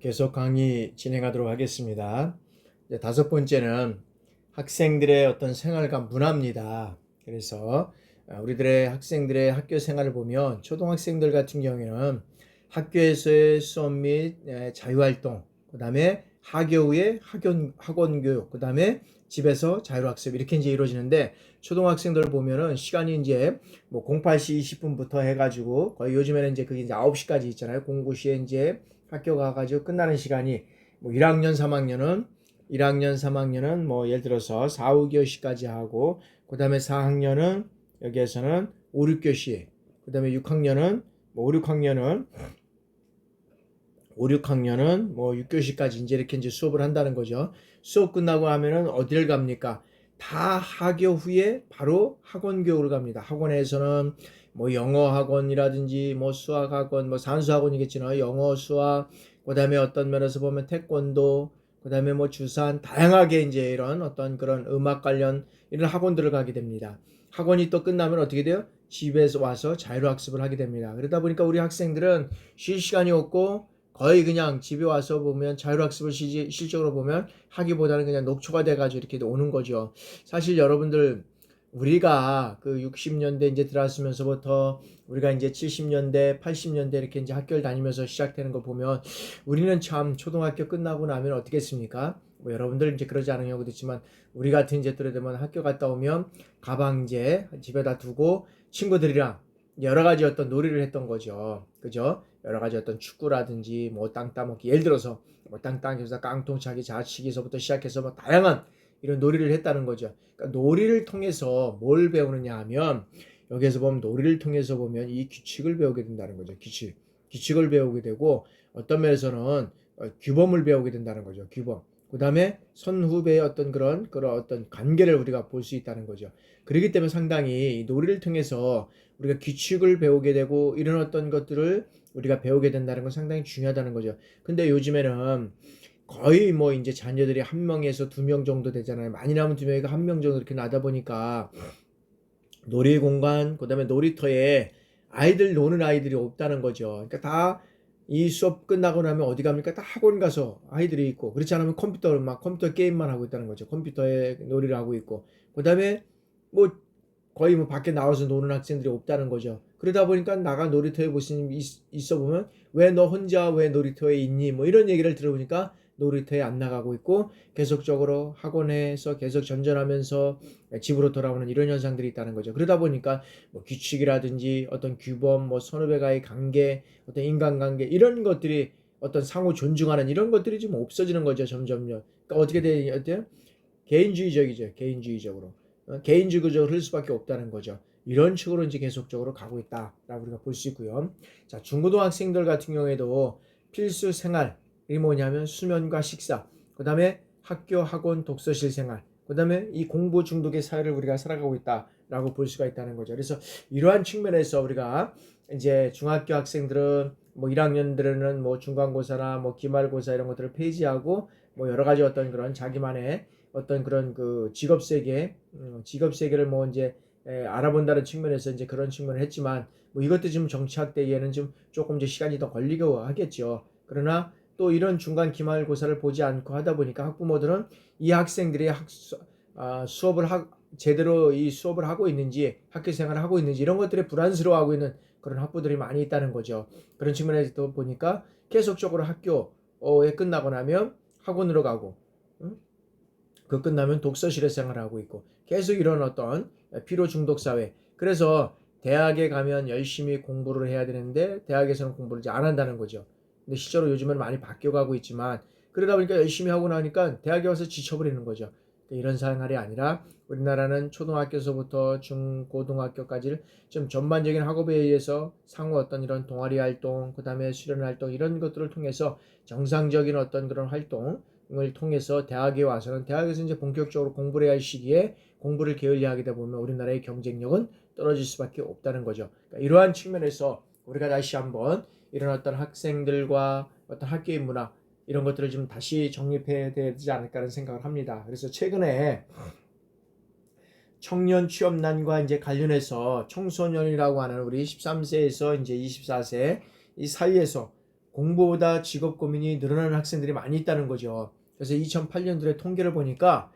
계속 강의 진행하도록 하겠습니다. 이제 다섯 번째는 학생들의 어떤 생활과 문화입니다. 그래서 우리들의 학생들의 학교 생활을 보면 초등학생들 같은 경우에는 학교에서의 수업 및 자유활동, 그 다음에 하교 후에 학원 교육, 그 다음에 집에서 자율학습 이렇게 이제 이루어지는데 초등학생들 보면은 시간이 이제 뭐 08시 20분부터 해가지고 거의 요즘에는 이제 그게 이제 9시까지 있잖아요. 공부시에 이제 학교 가가지고 끝나는 시간이 뭐 1학년 3학년은 뭐 예를 들어서 4, 5교시까지 하고 그 다음에 4학년은 여기에서는 5, 6교시 그 다음에 6학년은 뭐 5, 6학년은 뭐 6교시까지 이제 이렇게 이제 수업을 한다는 거죠. 수업 끝나고 하면은 어디를 갑니까? 다 하교 후에 바로 학원 교육을 갑니다. 학원에서는 뭐 영어 학원이라든지 뭐 수학 학원, 뭐 산수 학원이겠지만 영어, 수학, 그다음에 어떤 면에서 보면 태권도, 그다음에 뭐 주산 다양하게 이제 이런 어떤 그런 음악 관련 이런 학원들을 가게 됩니다. 학원이 또 끝나면 어떻게 돼요? 집에서 와서 자율학습을 하게 됩니다. 그러다 보니까 우리 학생들은 쉴 시간이 없고 거의 그냥 집에 와서 보면 자율학습을 실적으로 보면 하기보다는 그냥 녹초가 돼가지고 이렇게 오는 거죠. 사실 여러분들 우리가 그 60년대 이제 들어왔으면서부터 우리가 이제 70년대, 80년대 이렇게 이제 학교를 다니면서 시작되는 거 보면 우리는 참 초등학교 끝나고 나면 어떻겠습니까? 뭐 여러분들 이제 그러지 않은 경우도 있지만 우리 같은 이제 또래 되면 학교 갔다 오면 가방 이제 집에다 두고 친구들이랑 여러 가지 어떤 놀이를 했던 거죠. 그죠? 여러 가지 어떤 축구라든지 뭐 땅 따먹기 예를 들어서 뭐 땅 따기에서 깡통 차기 자치기서부터 시작해서 뭐 다양한 이런 놀이를 했다는 거죠. 그러니까 놀이를 통해서 뭘 배우느냐 하면 여기에서 보면 놀이를 통해서 보면 이 규칙을 배우게 된다는 거죠. 규칙을 배우게 되고 어떤 면에서는 규범을 배우게 된다는 거죠. 규범. 그 다음에 선후배의 어떤 그런 어떤 관계를 우리가 볼 수 있다는 거죠. 그렇기 때문에 상당히 놀이를 통해서 우리가 규칙을 배우게 되고 이런 어떤 것들을 우리가 배우게 된다는 건 상당히 중요하다는 거죠. 근데 요즘에는 거의 뭐 이제 자녀들이 한 명에서 두 명 정도 되잖아요. 많이 나면 두 명이고 한 명 정도 이렇게 나다 보니까 놀이 공간, 그다음에 놀이터에 아이들 노는 아이들이 없다는 거죠. 그러니까 다 이 수업 끝나고 나면 어디 갑니까? 다 학원 가서 아이들이 있고 그렇지 않으면 컴퓨터 게임만 하고 있다는 거죠. 컴퓨터에 놀이를 하고 있고 그다음에 뭐 거의 뭐 밖에 나와서 노는 학생들이 없다는 거죠. 그러다 보니까 나가 놀이터에 보시면 있어 보면 왜 너 혼자 왜 놀이터에 있니? 뭐 이런 얘기를 들어보니까 놀이터에 안 나가고 있고 계속적으로 학원에서 계속 전전하면서 집으로 돌아오는 이런 현상들이 있다는 거죠. 그러다 보니까 뭐 규칙이라든지 어떤 규범, 뭐 선후배가의 관계, 어떤 인간관계 이런 것들이 어떤 상호 존중하는 이런 것들이 좀 없어지는 거죠. 점점요. 그러니까 어떻게 돼요? 개인주의적이죠. 개인주의적으로. 개인주의적으로 흐를 수밖에 없다는 거죠. 이런 식으로 이제 계속적으로 가고 있다라고 우리가 볼 수 있고요. 자, 중고등학생들 같은 경우에도 필수 생활이 뭐냐면 수면과 식사, 그 다음에 학교, 학원, 독서실 생활, 그 다음에 이 공부 중독의 사회를 우리가 살아가고 있다라고 볼 수가 있다는 거죠. 그래서 이러한 측면에서 우리가 이제 중학교 학생들은 뭐 1학년들은 뭐 중간고사나 뭐 기말고사 이런 것들을 폐지하고 뭐 여러 가지 어떤 그런 자기만의 어떤 그런 그 직업 세계를 뭐 이제 알아본다는 측면에서 이제 그런 측면을 했지만 뭐 이것도 지금 정치학 때에는 좀 조금 이제 시간이 더 걸리고 하겠죠. 그러나 또 이런 중간 기말고사를 보지 않고 하다 보니까 학부모들은 이 학생들이 수업을 제대로 이 수업을 하고 있는지 학교 생활을 하고 있는지 이런 것들에 불안스러워하고 있는 그런 학부들이 많이 있다는 거죠. 그런 측면에서 보니까 계속적으로 학교에 끝나고 나면 학원으로 가고 그 끝나면 독서실에 생활하고 있고 계속 이런 어떤 피로 중독 사회. 그래서 대학에 가면 열심히 공부를 해야 되는데 대학에서는 공부를 이제 안 한다는 거죠. 근데 실제로 요즘은 많이 바뀌어가고 있지만 그러다 보니까 열심히 하고 나니까 대학에 와서 지쳐버리는 거죠. 이런 생활이 아니라 우리나라는 초등학교에서부터 중고등학교까지를 좀 전반적인 학업에 의해서 상호 어떤 이런 동아리 활동, 그 다음에 수련 활동 이런 것들을 통해서 정상적인 어떤 그런 활동을 통해서 대학에 와서는 대학에서 이제 본격적으로 공부를 해야 할 시기에 공부를 게을리하게 되다 보면 우리나라의 경쟁력은 떨어질 수밖에 없다는 거죠. 그러니까 이러한 측면에서 우리가 다시 한번 이런 어떤 학생들과 어떤 학교의 문화 이런 것들을 좀 다시 정립해야 되지 않을까라는 생각을 합니다. 그래서 최근에 청년 취업난과 이제 관련해서 청소년이라고 하는 우리 13세에서 이제 24세 이 사이에서 공부보다 직업 고민이 늘어나는 학생들이 많이 있다는 거죠. 그래서 2008년도에 통계를 보니까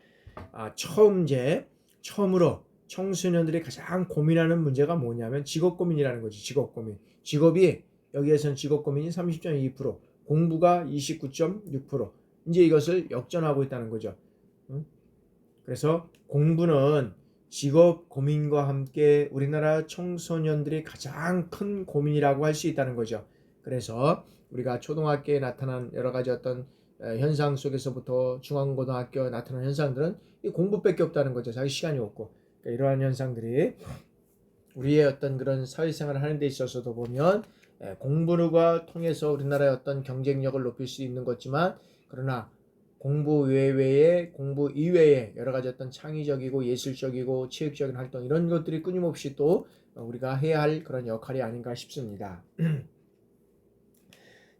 처음으로 청소년들이 가장 고민하는 문제가 뭐냐면 직업 고민이라는 거죠. 직업 고민. 직업이 여기에서는 직업 고민이 30.2%, 공부가 29.6%. 이제 이것을 역전하고 있다는 거죠. 그래서 공부는 직업 고민과 함께 우리나라 청소년들이 가장 큰 고민이라고 할 수 있다는 거죠. 그래서 우리가 초등학교에 나타난 여러 가지 어떤 현상 속에서부터 중앙고등학교에 나타난 현상들은 이 공부밖에 없다는 거죠. 자기 시간이 없고. 그러니까 이러한 현상들이 우리의 어떤 그런 사회생활을 하는 데 있어서도 보면 공부가 통해서 우리나라의 어떤 경쟁력을 높일 수 있는 거지만, 그러나 공부 이외에 여러 가지 어떤 창의적이고 예술적이고 체육적인 활동, 이런 것들이 끊임없이 또 우리가 해야 할 그런 역할이 아닌가 싶습니다.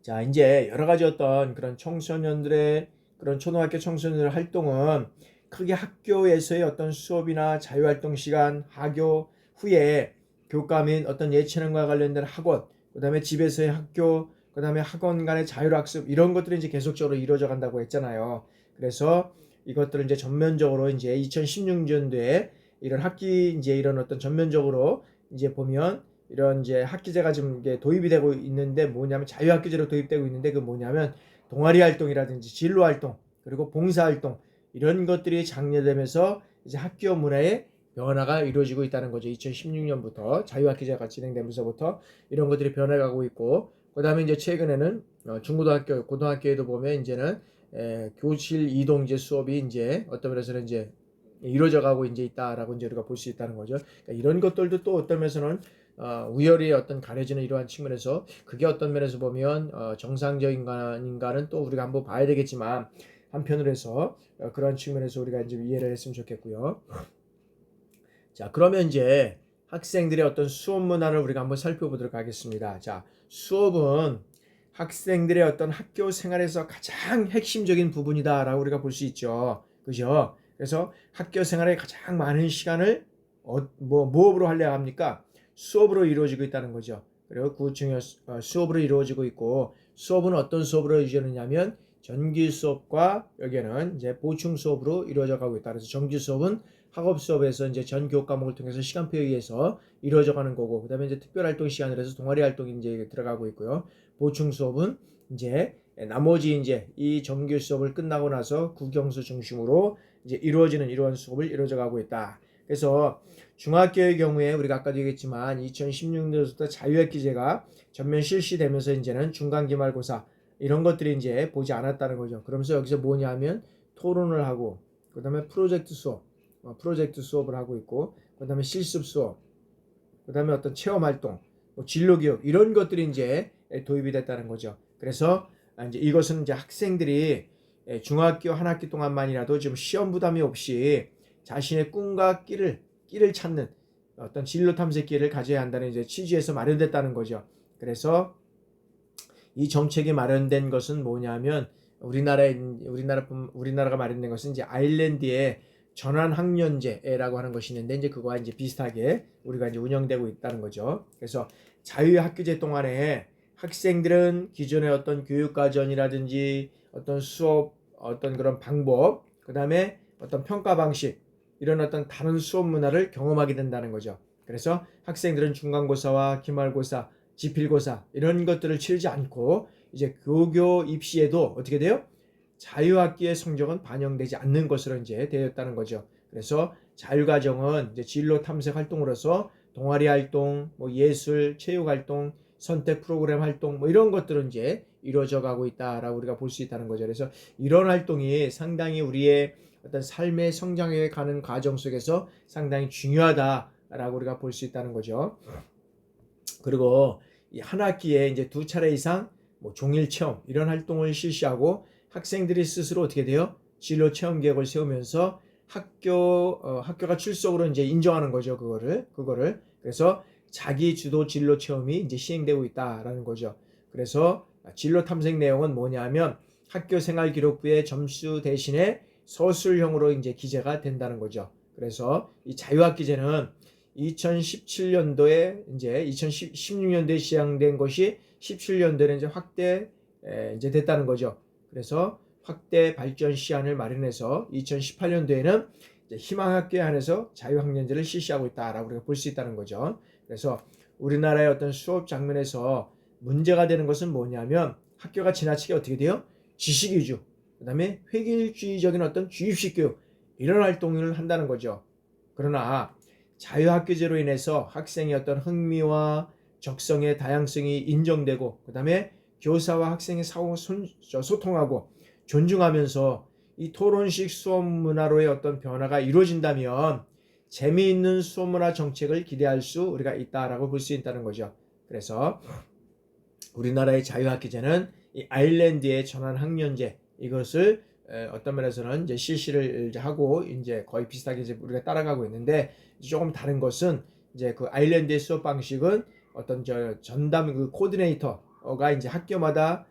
자, 이제 여러 가지 어떤 그런 청소년들의 그런 초등학교 청소년들의 활동은 크게 학교에서의 어떤 수업이나 자유활동 시간, 하교 후에 교과 및 어떤 예체능과 관련된 학원, 그 다음에 집에서의 학교, 그 다음에 학원 간의 자율학습, 이런 것들이 이제 계속적으로 이루어져 간다고 했잖아요. 그래서 이것들을 이제 전면적으로 이제 2016년도에 이런 어떤 전면적으로 이제 보면 이런 이제 학기제가 지금 이게 도입이 되고 있는데, 뭐냐면 자유학기제로 도입되고 있는데, 그 뭐냐면 동아리 활동이라든지 진로 활동, 그리고 봉사 활동, 이런 것들이 장려되면서 이제 학교 문화의 변화가 이루어지고 있다는 거죠. 2016년부터 자유학기제가 진행되면서부터 이런 것들이 변해가고 있고, 그 다음에 이제 최근에는 중고등학교, 고등학교에도 보면 이제는 교실 이동 이제 수업이 이제 어떤 면에서는 이제 이루어져 가고 이제 있다라고 이제 우리가 볼 수 있다는 거죠. 그러니까 이런 것들도 또 어떤 면에서는 우열이 어떤 가려지는 이러한 측면에서, 그게 어떤 면에서 보면 정상적인가는 또 우리가 한번 봐야 되겠지만, 한편으로 해서 그런 측면에서 우리가 이제 이해를 했으면 좋겠고요. 자, 그러면 이제 학생들의 어떤 수업 문화를 우리가 한번 살펴보도록 하겠습니다. 자, 수업은 학생들의 어떤 학교 생활에서 가장 핵심적인 부분이다라고 우리가 볼 수 있죠. 그죠? 그래서 학교 생활의 가장 많은 시간을 무엇으로 하려고 합니까? 수업으로 이루어지고 있다는 거죠. 그리고 그 중에 수업으로 이루어지고 있고, 수업은 어떤 수업으로 이루어지느냐면 정규 수업과 여기에는 이제 보충 수업으로 이루어져 가고 있다. 그래서 정규 수업은 학업 수업에서 이제 전 교육 과목을 통해서 시간표에 의해서 이루어져 가는 거고, 그다음에 이제 특별 활동 시간으로 해서 동아리 활동이 이제 들어가고 있고요. 보충 수업은 이제 나머지 이제 이 정규 수업을 끝나고 나서 국영수 중심으로 이제 이루어지는 이러한 수업을 이루어져 가고 있다. 그래서 중학교의 경우에 우리가 아까도 얘기했지만 2016년부터 자유학기제가 전면 실시되면서 이제는 중간 기말고사 이런 것들이 이제 보지 않았다는 거죠. 그러면서 여기서 뭐냐면 토론을 하고, 그 다음에 프로젝트 수업을 하고 있고, 그 다음에 실습 수업, 그 다음에 어떤 체험 활동, 진로 교육, 이런 것들이 이제 도입이 됐다는 거죠. 그래서 이제 이것은 이제 학생들이 중학교 한 학기 동안만이라도 좀 시험 부담이 없이 자신의 꿈과 끼를 찾는 어떤 진로 탐색 기회를 가져야 한다는 이제 취지에서 마련됐다는 거죠. 그래서 이 정책이 마련된 것은 뭐냐면 우리나라가 마련된 것은 이제 아일랜드의 전환학년제라고 하는 것이 있는데, 이제 그거와 이제 비슷하게 우리가 이제 운영되고 있다는 거죠. 그래서 자유학기제 동안에 학생들은 기존의 어떤 교육과정이라든지 어떤 수업 어떤 그런 방법, 그 다음에 어떤 평가 방식, 이런 어떤 다른 수업 문화를 경험하게 된다는 거죠. 그래서 학생들은 중간고사와 기말고사, 지필고사 이런 것들을 치르지 않고 이제 고교 입시에도 어떻게 돼요? 자유학기의 성적은 반영되지 않는 것으로 이제 되었다는 거죠. 그래서 자유과정은 이제 진로 탐색 활동으로서 동아리 활동, 예술, 체육 활동, 선택 프로그램 활동, 이런 것들은 이제 이루어져 가고 있다라고 우리가 볼 수 있다는 거죠. 그래서 이런 활동이 상당히 우리의 어떤 삶의 성장해 가는 과정 속에서 상당히 중요하다라고 우리가 볼 수 있다는 거죠. 그리고 이 한 학기에 이제 2차례 이상 종일 체험 이런 활동을 실시하고, 학생들이 스스로 어떻게 돼요? 진로 체험 계획을 세우면서 학교가 출석으로 이제 인정하는 거죠. 그거를. 그래서 자기 주도 진로 체험이 이제 시행되고 있다라는 거죠. 그래서 진로 탐색 내용은 뭐냐면 학교 생활 기록부의 점수 대신에 서술형으로 이제 기재가 된다는 거죠. 그래서 이 자유학기제는 2017년도에 이제 2016년도에 시행된 것이 17년도에는 이제 확대 이제 됐다는 거죠. 그래서 확대 발전 시안을 마련해서 2018년도에는 희망학교에 한해서 자유학년제를 실시하고 있다라고 우리가 볼 수 있다는 거죠. 그래서 우리나라의 어떤 수업 장면에서 문제가 되는 것은 뭐냐면 학교가 지나치게 어떻게 돼요? 지식 위주, 그 다음에 획일주의적인 어떤 주입식 교육 이런 활동을 한다는 거죠. 그러나 자유학교제로 인해서 학생의 어떤 흥미와 적성의 다양성이 인정되고 그 다음에 교사와 학생의 소통하고 존중하면서 이 토론식 수업 문화로의 어떤 변화가 이루어진다면 재미있는 수업 문화 정책을 기대할 수 우리가 있다라고 볼 수 있다는 거죠. 그래서 우리나라의 자유학기제는 이 아일랜드의 전환학년제 이것을 어떤 면에서는 이제 실시를 이제 하고 이제 거의 비슷하게 이제 우리가 따라가고 있는데 조금 다른 것은 이제 그 아일랜드의 수업 방식은 어떤 전담 그 코디네이터가 이제 학교마다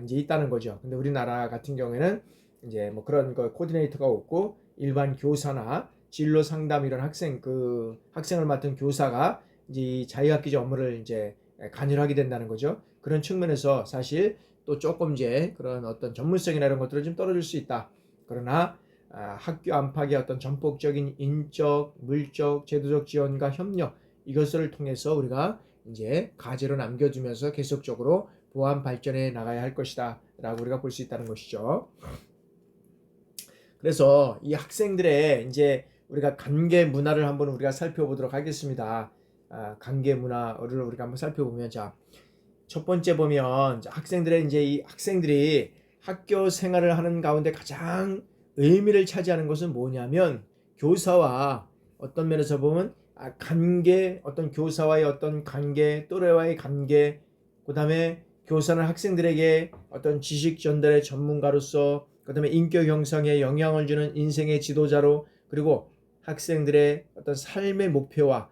이제 있다는 거죠. 근데 우리나라 같은 경우에는 이제 뭐 그런 거 코디네이터가 없고 일반 교사나 진로 상담 이런 학생을 맡은 교사가 이제 자유학기제 업무를 이제 관여하게 된다는 거죠. 그런 측면에서 사실 또 조금 이제 그런 어떤 전문성이나 이런 것들은 좀 떨어질 수 있다. 그러나 학교 안팎의 어떤 전폭적인 인적, 물적, 제도적 지원과 협력 이것을 통해서 우리가 이제 과제로 남겨두면서 계속적으로 보완 발전해 나가야 할 것이다 라고 우리가 볼 수 있다는 것이죠. 그래서 이 학생들의 이제 우리가 관계 문화를 한번 우리가 살펴보도록 하겠습니다. 관계 문화를 우리가 한번 살펴보면 자, 첫 번째 보면 학생들의 이제 이 학생들이 학교 생활을 하는 가운데 가장 의미를 차지하는 것은 뭐냐면 교사와 어떤 면에서 보면 관계, 어떤 교사와의 어떤 관계, 또래와의 관계, 그 다음에 교사는 학생들에게 어떤 지식 전달의 전문가로서 그 다음에 인격 형성에 영향을 주는 인생의 지도자로 그리고 학생들의 어떤 삶의 목표와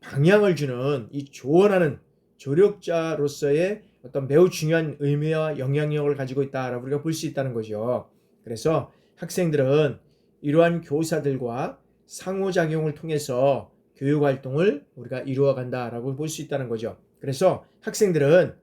방향을 주는 이 조언하는 조력자로서의 어떤 매우 중요한 의미와 영향력을 가지고 있다라고 우리가 볼 수 있다는 거죠. 그래서 학생들은 이러한 교사들과 상호작용을 통해서 교육활동을 우리가 이루어간다라고 볼 수 있다는 거죠. 그래서 학생들은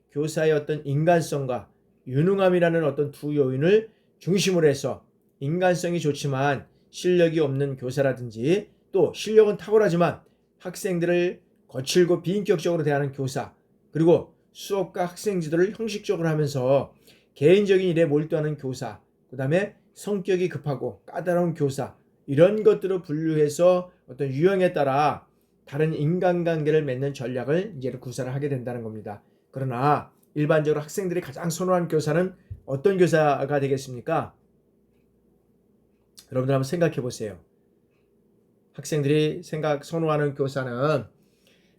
교사의 어떤 인간성과 유능함이라는 어떤 두 요인을 중심으로 해서 인간성이 좋지만 실력이 없는 교사라든지 또 실력은 탁월하지만 학생들을 거칠고 비인격적으로 대하는 교사 그리고 수업과 학생 지도를 형식적으로 하면서 개인적인 일에 몰두하는 교사 그 다음에 성격이 급하고 까다로운 교사 이런 것들을 분류해서 어떤 유형에 따라 다른 인간관계를 맺는 전략을 이제 구사를 하게 된다는 겁니다. 그러나 일반적으로 학생들이 가장 선호하는 교사는 어떤 교사가 되겠습니까? 여러분들 한번 생각해 보세요. 학생들이 선호하는 교사는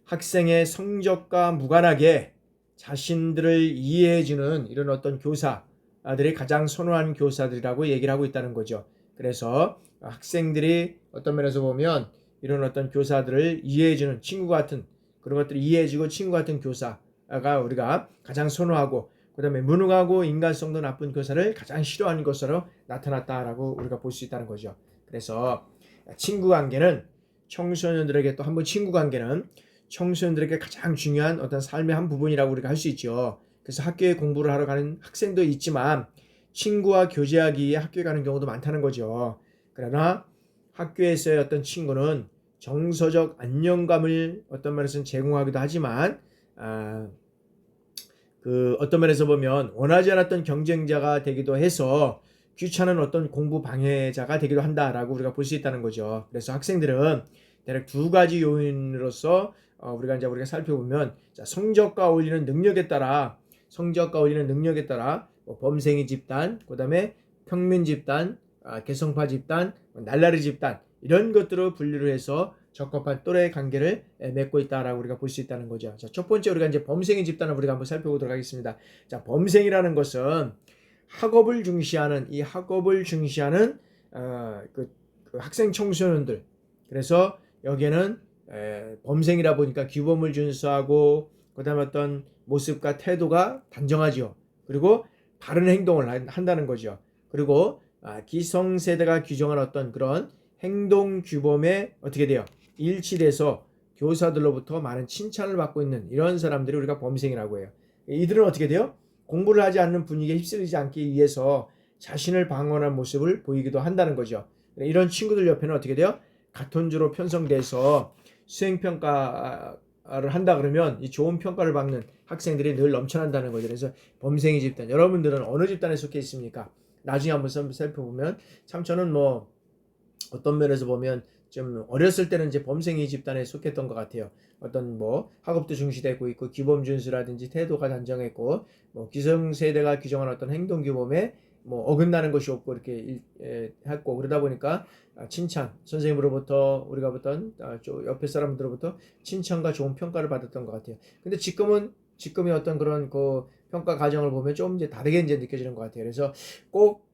학생의 성적과 무관하게 자신들을 이해해주는 이런 어떤 교사들이 가장 선호하는 교사들이라고 얘기를 하고 있다는 거죠. 그래서 학생들이 어떤 면에서 보면 이런 어떤 교사들을 이해해주는 친구 같은 그런 것들을 이해해주고 친구 같은 교사가 우리가 가장 선호하고 그 다음에 무능하고 인간성도 나쁜 교사를 가장 싫어하는 것으로 나타났다라고 우리가 볼 수 있다는 거죠. 그래서 친구 관계는 청소년들에게 또 한번 친구 관계는 청소년들에게 가장 중요한 어떤 삶의 한 부분이라고 우리가 할 수 있죠. 그래서 학교에 공부를 하러 가는 학생도 있지만 친구와 교제하기 위해 학교에 가는 경우도 많다는 거죠. 그러나 학교에서의 어떤 친구는 정서적 안정감을 어떤 면에서는 제공하기도 하지만 어떤 면에서 보면 원하지 않았던 경쟁자가 되기도 해서 귀찮은 어떤 공부 방해자가 되기도 한다라고 우리가 볼 수 있다는 거죠. 그래서 학생들은 대략 두 가지 요인으로서 우리가 살펴보면 성적과 어울리는 능력에 따라 범생이 집단, 그 다음에 평민 집단, 개성파 집단, 날라리 집단 이런 것들을 분류를 해서 적합한 또래 관계를 맺고 있다라고 우리가 볼 수 있다는 거죠. 자, 첫 번째 우리가 이제 범생이 집단을 우리가 한번 살펴보도록 하겠습니다. 자, 범생이라는 것은 학업을 중시하는 그 학생 청소년들. 그래서 여기에는 범생이라 보니까 규범을 준수하고 그다음에 어떤 모습과 태도가 단정하죠. 그리고 바른 행동을 한다는 거죠. 그리고 기성세대가 규정한 어떤 그런 행동 규범에 어떻게 돼요? 일치돼서 교사들로부터 많은 칭찬을 받고 있는 이런 사람들이 우리가 범생이라고 해요. 이들은 어떻게 돼요? 공부를 하지 않는 분위기에 휩쓸리지 않기 위해서 자신을 방어하는 모습을 보이기도 한다는 거죠. 이런 친구들 옆에는 어떻게 돼요? 가톤주로 편성돼서 수행평가를 한다 그러면 이 좋은 평가를 받는 학생들이 늘 넘쳐난다는 거죠. 그래서 범생이 집단, 여러분들은 어느 집단에 속해 있습니까? 나중에 한번 살펴보면 참 저는 뭐 어떤 면에서 보면 좀 어렸을 때는 이제 범생이 집단에 속했던 것 같아요. 어떤 뭐 학업도 중시되고 있고 규범 준수라든지 태도가 단정했고 뭐 기성세대가 규정한 어떤 행동 규범에 뭐 어긋나는 것이 없고 이렇게 했고 그러다 보니까 칭찬 선생님으로부터 우리가 보던 옆에 사람들로부터 칭찬과 좋은 평가를 받았던 것 같아요. 근데 지금의 어떤 그런 그 평가 과정을 보면 좀 이제 다르게 이제 느껴지는 것 같아요. 그래서 꼭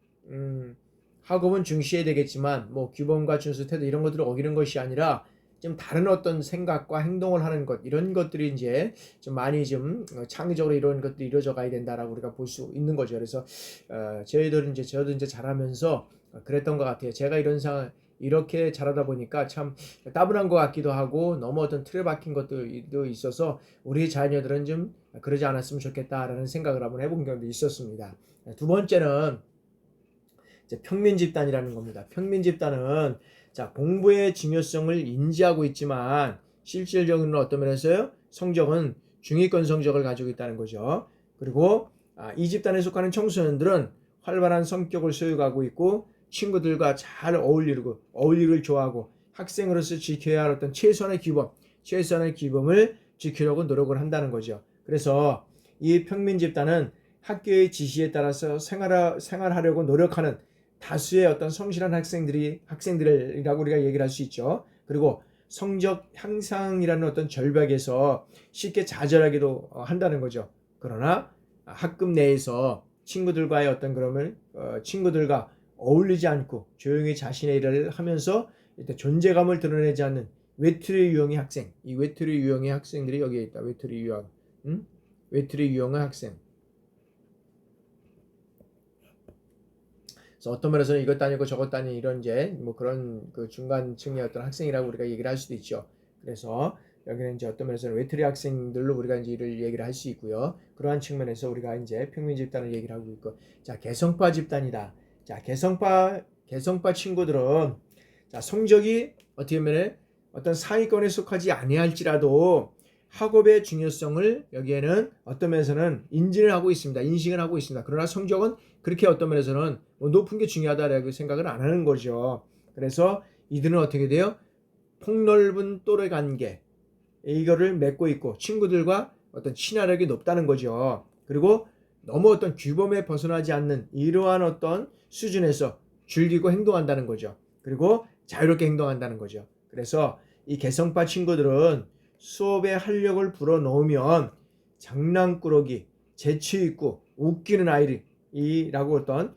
학업은 중시해야 되겠지만 뭐 규범과 준수 태도 이런 것들을 어기는 것이 아니라 좀 다른 어떤 생각과 행동을 하는 것 이런 것들이 이제 좀 많이 좀 창의적으로 이런 것들이 이루어져 가야 된다라고 우리가 볼 수 있는 거죠. 그래서 저도 이제 자라면서 그랬던 것 같아요. 제가 이런 상황 이렇게 자라다 보니까 참 따분한 것 같기도 하고 너무 어떤 틀에 박힌 것도 있어서 우리 자녀들은 좀 그러지 않았으면 좋겠다라는 생각을 한번 해본 경우도 있었습니다. 두 번째는 이제 평민 집단이라는 겁니다. 평민 집단은 자, 공부의 중요성을 인지하고 있지만 실질적으로는 어떤 면에서요? 성적은 중위권 성적을 가지고 있다는 거죠. 그리고 이 집단에 속하는 청소년들은 활발한 성격을 소유하고 있고 친구들과 잘 어울리를 좋아하고 학생으로서 지켜야 할 어떤 최소한의 규범을 지키려고 노력을 한다는 거죠. 그래서 이 평민 집단은 학교의 지시에 따라서 생활하려고 노력하는 다수의 어떤 성실한 학생들이라고 우리가 얘기를 할 수 있죠. 그리고 성적 향상이라는 어떤 절벽에서 쉽게 좌절하기도 한다는 거죠. 그러나 학급 내에서 친구들과의 어떤 그러면 친구들과 어울리지 않고 조용히 자신의 일을 하면서 일단 존재감을 드러내지 않는 외톨이 유형의 학생. 이 외톨이 유형의 학생들이 여기에 있다. 외톨이 유형의 학생. 그래서 어떤 면에서는 이것도 아니고 저것도 아닌 이런 이제 뭐 그런 그 중간층의 어떤 학생이라고 우리가 얘기를 할 수도 있죠. 그래서 여기는 이제 어떤 면에서는 외톨이 학생들로 우리가 이제 이를 얘기를 할 수 있고요. 그러한 측면에서 우리가 이제 평민 집단을 얘기를 하고 있고, 자 개성파 집단이다. 자 개성파 친구들은 자 성적이 어떻게 보면 어떤 상위권에 속하지 아니할지라도 학업의 중요성을 여기에는 어떤 면에서는 인식을 하고 있습니다. 그러나 성적은 그렇게 어떤 면에서는 높은 게 중요하다라고 생각을 안 하는 거죠. 그래서 이들은 어떻게 돼요? 폭넓은 또래 관계 이거를 맺고 있고 친구들과 어떤 친화력이 높다는 거죠. 그리고 너무 어떤 규범에 벗어나지 않는 이러한 어떤 수준에서 즐기고 행동한다는 거죠. 그리고 자유롭게 행동한다는 거죠. 그래서 이 개성파 친구들은 수업에 활력을 불어넣으면 장난꾸러기, 재치있고 웃기는 아이라고 어떤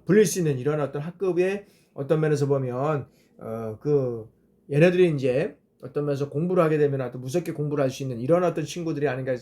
불릴 수 있는 이런 어떤 학급의 어떤 면에서 보면 그 얘네들이 이제 어떤 면에서 공부를 하게 되면 아주 무섭게 공부를 할 수 있는 이런 어떤 친구들이 아닌가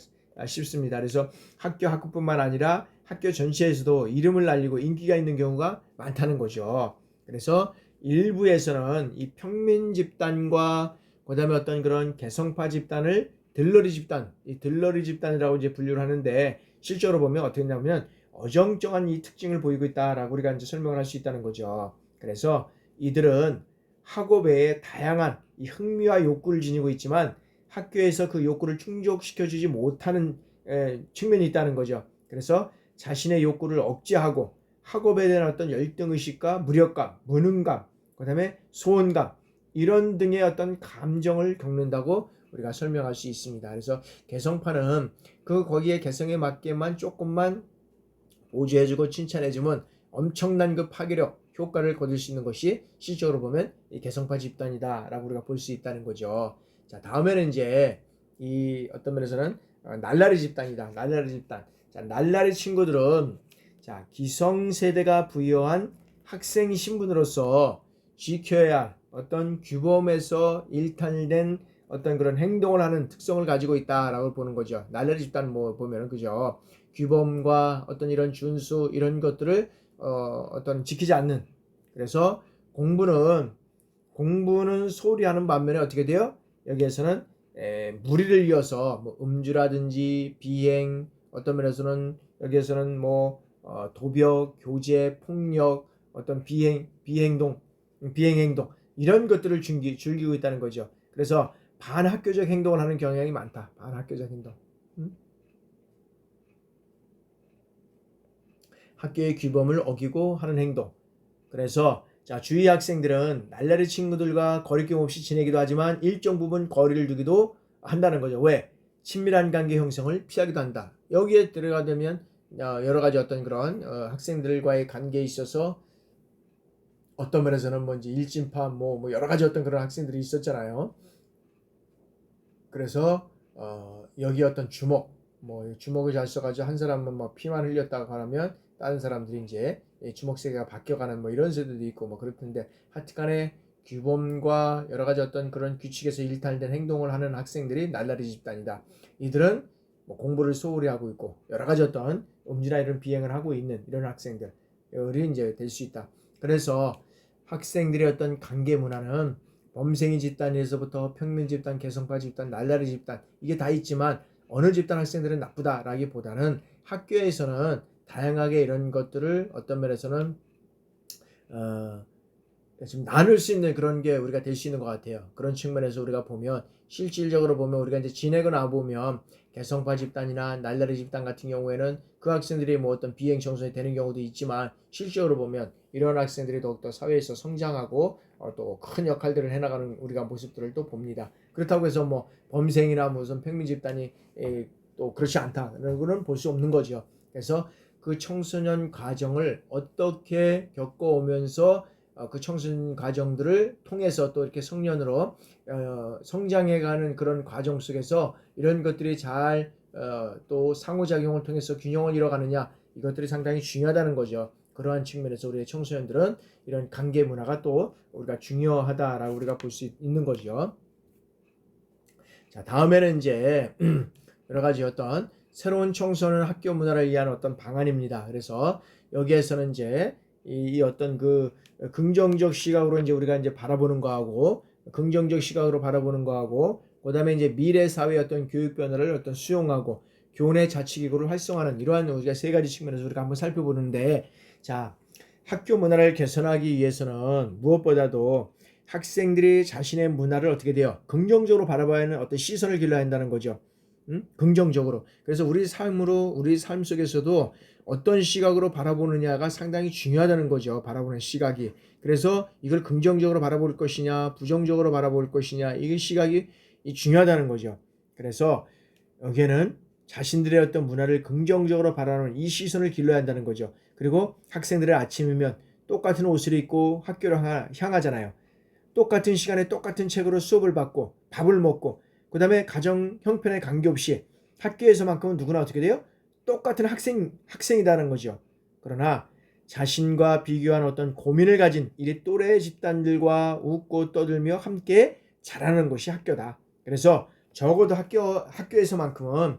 싶습니다. 그래서 학급뿐만 아니라 학교 전체에서도 이름을 날리고 인기가 있는 경우가 많다는 거죠. 그래서 일부에서는 이 평민 집단과 그다음에 어떤 그런 개성파 집단을 들러리 집단이라고 이제 분류를 하는데 실제로 보면 어떻게 되냐면 어정쩡한 이 특징을 보이고 있다라고 우리가 이제 설명을 할 수 있다는 거죠. 그래서 이들은 학업 외에 다양한 이 흥미와 욕구를 지니고 있지만 학교에서 그 욕구를 충족시켜주지 못하는 측면이 있다는 거죠. 그래서 자신의 욕구를 억제하고 학업에 대한 어떤 열등의식과 무력감, 무능감, 그 다음에 소원감 이런 등의 어떤 감정을 겪는다고 우리가 설명할 수 있습니다. 그래서 개성파는 거기에 개성에 맞게만 조금만 보조해주고 칭찬해주면 엄청난 그 파괴력, 효과를 거둘 수 있는 것이 실적으로 보면 이 개성파 집단이다라고 우리가 볼 수 있다는 거죠. 자, 다음에는 이제 이 어떤 면에서는 날라리 집단이다. 날라리 집단. 자, 날라리 친구들은 자, 기성세대가 부여한 학생 신분으로서 지켜야 할 어떤 규범에서 일탈된 어떤 그런 행동을 하는 특성을 가지고 있다라고 보는 거죠. 날라리 집단 뭐 보면은 그죠. 규범과 어떤 이런 준수 이런 것들을 어떤 지키지 않는. 그래서 공부는 소홀히 하는 반면에 어떻게 돼요? 여기에서는 무리를 이어서 뭐 음주라든지 비행, 어떤 면에서는 여기에서는 뭐 도벽, 교제, 폭력, 어떤 비행동 이런 것들을 즐기고 있다는 거죠. 그래서 반학교적 행동을 하는 경향이 많다. 반학교적 행동. 학교의 규범을 어기고 하는 행동. 그래서 자, 주위 학생들은 날라리 친구들과 거리낌 없이 지내기도 하지만 일정 부분 거리를 두기도 한다는 거죠. 왜? 친밀한 관계 형성을 피하기도 한다. 여기에 들어가면 여러 가지 어떤 그런 학생들과의 관계에 있어서 어떤 면에서는 뭐 이제 일진파 뭐 여러 가지 어떤 그런 학생들이 있었잖아요. 그래서 여기 어떤 주먹을 잘 써가지고 한 사람은 뭐 피만 흘렸다고 하면 다른 사람들이 이제 주먹 세계가 바뀌어가는 뭐 이런 세대도 있고 뭐 그렇던데, 하여튼간에 규범과 여러 가지 어떤 그런 규칙에서 일탈된 행동을 하는 학생들이 날라리 집단이다. 이들은 뭐 공부를 소홀히 하고 있고 여러 가지 어떤 음주나 이런 비행을 하고 있는 이런 학생들이 이제 될 수 있다. 그래서 학생들의 어떤 관계 문화는 범생이 집단에서부터 평민 집단, 개성파 집단, 날라리 집단 이게 다 있지만 어느 집단 학생들은 나쁘다라기보다는 학교에서는 다양하게 이런 것들을 어떤 면에서는 지금 나눌 수 있는 그런 게 우리가 될 수 있는 것 같아요. 그런 측면에서 우리가 보면 실질적으로 보면 우리가 이제 지내고 나 보면 개성파 집단이나 날라리 집단 같은 경우에는 그 학생들이 뭐 어떤 비행 청소년이 되는 경우도 있지만 실제로 보면 이런 학생들이 더욱더 사회에서 성장하고 또 큰 역할들을 해나가는 우리가 모습들을 또 봅니다. 그렇다고 해서 뭐 범생이나 무슨 평민 집단이 또 그렇지 않다는 거는 볼 수 없는 거죠. 그래서 그 청소년 과정을 어떻게 겪어오면서 그 청소년 과정들을 통해서 또 이렇게 성년으로 성장해가는 그런 과정 속에서 이런 것들이 잘 또 상호작용을 통해서 균형을 이뤄가느냐, 이것들이 상당히 중요하다는 거죠. 그러한 측면에서 우리의 청소년들은 이런 관계 문화가 또 우리가 중요하다라고 우리가 볼 수 있는 거죠. 자, 다음에는 이제 여러 가지 어떤 새로운 청소년 학교 문화를 위한 어떤 방안입니다. 그래서 여기에서는 이제 이 어떤 그 긍정적 시각으로 이제 우리가 이제 바라보는 거하고, 긍정적 시각으로 바라보는 거하고, 그다음에 이제 미래 사회의 어떤 교육 변화를 어떤 수용하고 교내 자치기구를 활성화하는 이러한 우리가 세 가지 측면에서 우리가 한번 살펴보는데, 자, 학교 문화를 개선하기 위해서는 무엇보다도 학생들이 자신의 문화를 어떻게 돼요? 긍정적으로 바라봐야 하는 어떤 시선을 길러야 한다는 거죠. 긍정적으로. 그래서 우리 삶 속에서도 어떤 시각으로 바라보느냐가 상당히 중요하다는 거죠. 바라보는 시각이. 그래서 이걸 긍정적으로 바라볼 것이냐, 부정적으로 바라볼 것이냐, 이 시각이 중요하다는 거죠. 그래서 여기에는 자신들의 어떤 문화를 긍정적으로 바라보는 이 시선을 길러야 한다는 거죠. 그리고 학생들의 아침이면 똑같은 옷을 입고 학교를 향하잖아요. 똑같은 시간에 똑같은 책으로 수업을 받고 밥을 먹고, 그 다음에 가정 형편에 관계없이 학교에서만큼은 누구나 어떻게 돼요? 똑같은 학생이다는 거죠. 그러나 자신과 비교한 어떤 고민을 가진 이 또래 집단들과 웃고 떠들며 함께 자라는 것이 학교다. 그래서 적어도 학교에서만큼은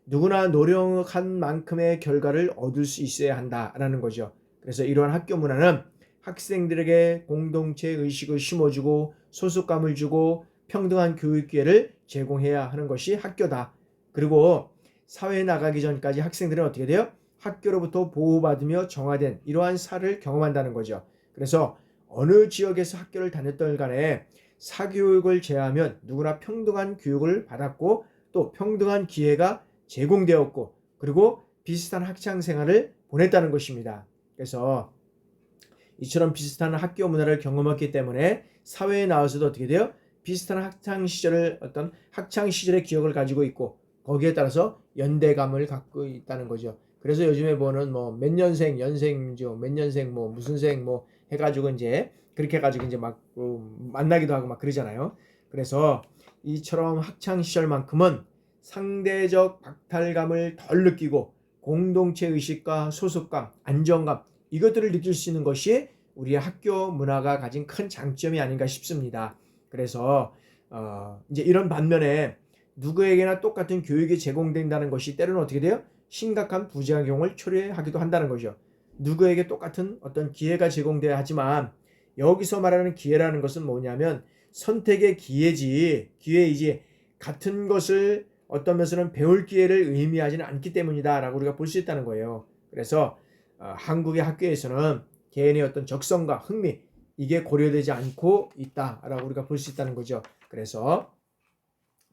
누구나 노력한 만큼의 결과를 얻을 수 있어야 한다라는 거죠. 그래서 이러한 학교 문화는 학생들에게 공동체 의식을 심어주고 소속감을 주고 평등한 교육 기회를 제공해야 하는 것이 학교다. 그리고 사회에 나가기 전까지 학생들은 어떻게 돼요? 학교로부터 보호받으며 정화된 이러한 사를 경험한다는 거죠. 그래서 어느 지역에서 학교를 다녔던 간에 사교육을 제외하면 누구나 평등한 교육을 받았고 또 평등한 기회가 제공되었고 그리고 비슷한 학창 생활을 보냈다는 것입니다. 그래서 이처럼 비슷한 학교 문화를 경험했기 때문에 사회에 나와서도 어떻게 돼요? 비슷한 학창 시절의 기억을 가지고 있고 거기에 따라서 연대감을 갖고 있다는 거죠. 그래서 요즘에 보는 뭐 몇 년생, 연생죠, 몇 년생, 뭐 무슨 생, 뭐 해가지고 이제 그렇게 해가지고 이제 막 만나기도 하고 막 그러잖아요. 그래서 이처럼 학창 시절만큼은 상대적 박탈감을 덜 느끼고 공동체 의식과 소속감, 안정감 이것들을 느낄 수 있는 것이 우리의 학교 문화가 가진 큰 장점이 아닌가 싶습니다. 그래서 이제 이런 반면에 누구에게나 똑같은 교육이 제공된다는 것이 때로는 어떻게 돼요? 심각한 부작용을 초래하기도 한다는 거죠. 누구에게 똑같은 어떤 기회가 제공돼야 하지만 여기서 말하는 기회라는 것은 뭐냐면 선택의 기회이지 같은 것을 어떤 면에서는 배울 기회를 의미하지는 않기 때문이다라고 우리가 볼 수 있다는 거예요. 그래서 한국의 학교에서는 개인의 어떤 적성과 흥미 이게 고려되지 않고 있다라고 우리가 볼 수 있다는 거죠. 그래서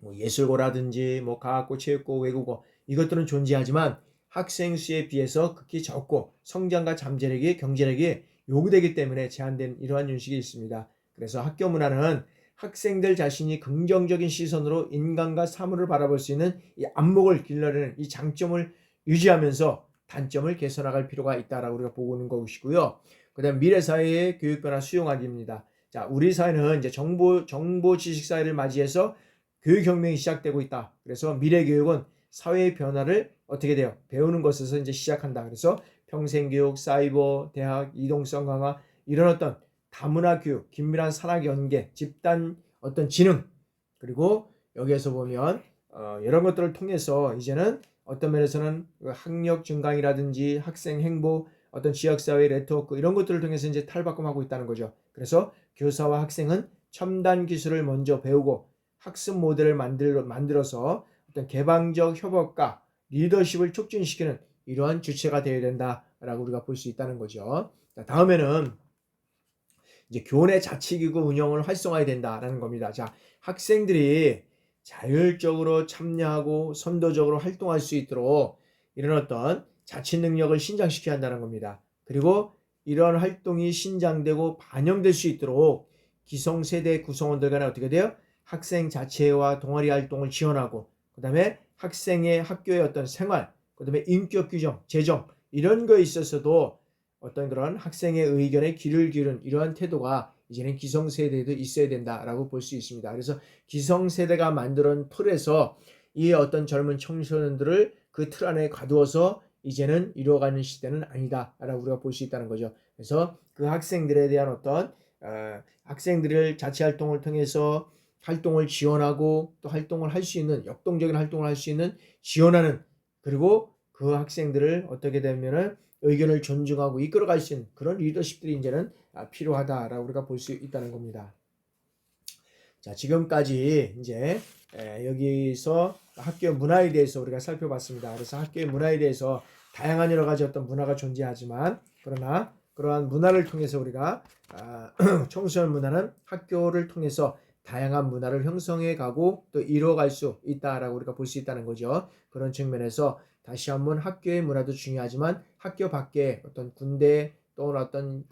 뭐 예술고라든지 뭐 과학고, 체육고, 외국어 이것들은 존재하지만 학생 수에 비해서 극히 적고 성장과 잠재력이 경제력이 요구되기 때문에 제한된 이러한 윤식이 있습니다. 그래서 학교 문화는 학생들 자신이 긍정적인 시선으로 인간과 사물을 바라볼 수 있는 이 안목을 길러내는 이 장점을 유지하면서 단점을 개선할 필요가 있다라고 우리가 보고 있는 것이고요. 그다음 미래 사회의 교육 변화 수용하기입니다. 자, 우리 사회는 이제 정보 지식 사회를 맞이해서 교육혁명이 시작되고 있다. 그래서 미래 교육은 사회의 변화를 어떻게 돼요? 배우는 것에서 이제 시작한다. 그래서 평생교육, 사이버, 대학, 이동성 강화 이런 어떤 다문화 교육, 긴밀한 산학 연계, 집단 어떤 지능 그리고 여기에서 보면 이런 것들을 통해서 이제는 어떤 면에서는 학력 증강이라든지 학생 행보, 어떤 지역사회 네트워크 이런 것들을 통해서 이제 탈바꿈하고 있다는 거죠. 그래서 교사와 학생은 첨단 기술을 먼저 배우고 학습 모델을 만들어서 어떤 개방적 협업과 리더십을 촉진시키는 이러한 주체가 되어야 된다라고 우리가 볼 수 있다는 거죠. 자, 다음에는 이제 교내 자치기구 운영을 활성화해야 된다라는 겁니다. 자, 학생들이 자율적으로 참여하고 선도적으로 활동할 수 있도록 이런 어떤 자치 능력을 신장시켜야 한다는 겁니다. 그리고 이런 활동이 신장되고 반영될 수 있도록 기성세대 구성원들 간에 어떻게 돼요? 학생 자체와 동아리 활동을 지원하고 그 다음에 학생의 학교의 어떤 생활 그 다음에 인격 규정, 재정 이런 거에 있어서도 어떤 그런 학생의 의견에 귀를 기울이는 이러한 태도가 이제는 기성세대에도 있어야 된다라고 볼 수 있습니다. 그래서 기성세대가 만드는 틀에서 이 어떤 젊은 청소년들을 그 틀 안에 가두어서 이제는 이루어가는 시대는 아니다라고 우리가 볼 수 있다는 거죠. 그래서 그 학생들에 대한 어떤 학생들을 자치활동을 통해서 활동을 지원하고 또 활동을 할 수 있는 역동적인 활동을 할 수 있는 지원하는 그리고 그 학생들을 어떻게 되면은 의견을 존중하고 이끌어갈 수 있는 그런 리더십들이 이제는 필요하다라고 우리가 볼 수 있다는 겁니다. 자, 지금까지 이제 여기서 학교 문화에 대해서 우리가 살펴봤습니다. 그래서 학교의 문화에 대해서 다양한 여러 가지 어떤 문화가 존재하지만 그러나 그러한 문화를 통해서 우리가 청소년 문화는 학교를 통해서 다양한 문화를 형성해 가고 또 이루어갈 수 있다라고 우리가 볼 수 있다는 거죠. 그런 측면에서 다시 한번 학교의 문화도 중요하지만 학교 밖에 어떤 군대 또는 어떤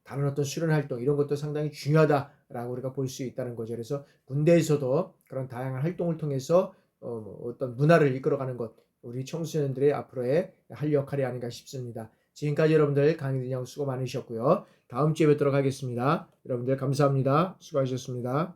다른 어떤 수련 활동 이런 것도 상당히 중요하다라고 우리가 볼 수 있다는 거죠. 그래서 군대에서도 그런 다양한 활동을 통해서 어떤 문화를 이끌어가는 것 우리 청소년들의 앞으로의 할 역할이 아닌가 싶습니다. 지금까지 여러분들 강의 듣느라고 수고 많으셨고요. 다음 주에 뵙도록 하겠습니다. 여러분들 감사합니다. 수고하셨습니다.